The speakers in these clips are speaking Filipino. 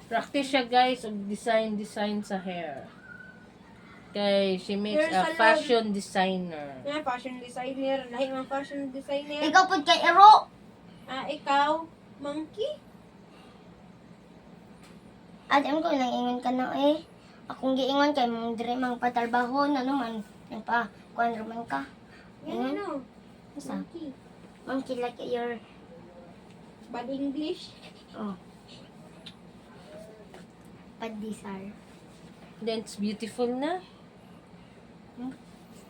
Practice siya guys og design sa hair. Kay she makes Hair a salon. fashion designer. Nga, fashion designer. Lahi mga fashion designer. Ikaw po kay Ero. Ikaw, monkey? At ko nang ingon ka na eh. Akong giingon kay mong dire mang patalbaho na naman. Nang pa, kuan man ka. Yan ano? Asa? Monkey. Monkey like your... Bad English. Oh. Padisar. Then it's beautiful na.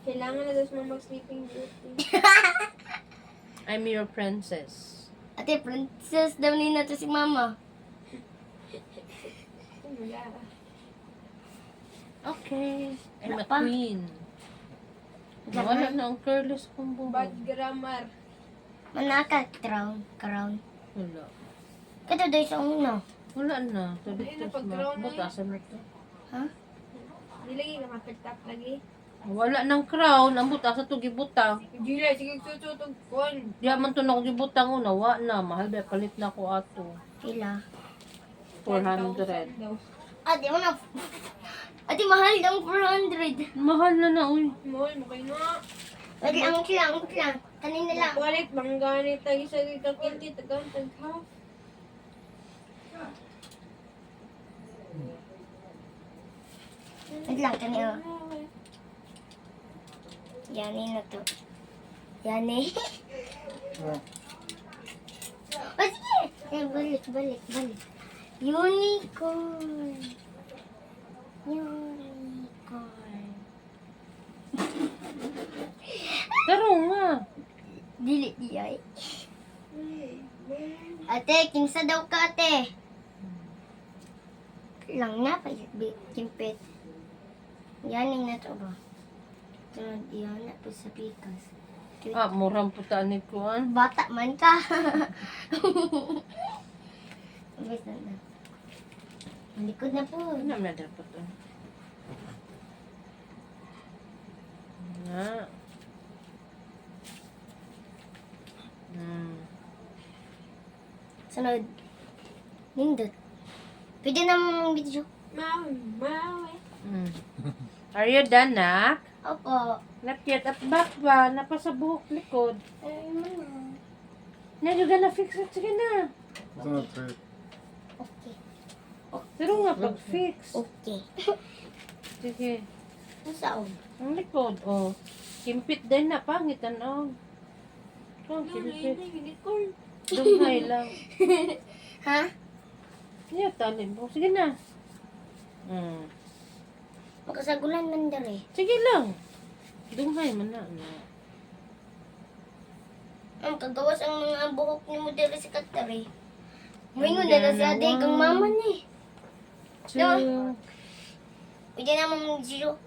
Kailangan na daw sila mag-sleeping beauty. I'm your princess. Ate, princess daw ni na to si mama. Wala. Okay. I'm a Wala pa. queen. Wala Wala na. na ang curless kong Bad buhok. grammar. Manaka, crown. Wala. Kato daw sa una. Wala na. Ayun na, Dito pag-crown na butasan na to. Ha? Nilagay ka matagtap lagi. Wala nang crown. Ang butasan to gibutang. Gila, sige susutog kon. Di man to na ko gibutang una. Wa na. Mahal ba? Palit na ko ato. Pila. 400. Ate, una. Ate, mahal daw 400. Mahal na na. Uy. Mohol mo kayo na. Wait lang. Kanina lang. Walit, mangganit tayo sa dito. Kinti, tagang tagha. Wait lang, kanina. Yani na to. Yani. O sige. Balik. Unicorn. Pero nga. Dili ay. Ate, kinsa daw ka, ate? Lang na pa kimpit. Yani na to ba? Tunod yan na po sa pikas. Murang putaan ni Kuan. Bata man ka. Umbis na. Ang likod na po. Ano na dapat to? Nga. Sunod. Nindot. Pwede na mong video. Maui. Are you done, nak? Opo. Not yet. At back ba? Napasa buhok likod. Ay, mama. Na, you gonna fix it. Sige na. It's not straight. Okay. Pero nga, pag-fix. Okay. Sige. Saan? Ang likod, oh. Kimpit din na, pangit, ano. Oh, kimpit. Unicorn. Dumhay lang. Ha? Yeah, talin mo. Sige na. Makasagulan man dali. Sige lang. Dumhay man na. Ang kagawas ang mga buhok ni mo dali sa katari. Mingon na sa ate kang mama ni. Two. Pwede naman mag-zero.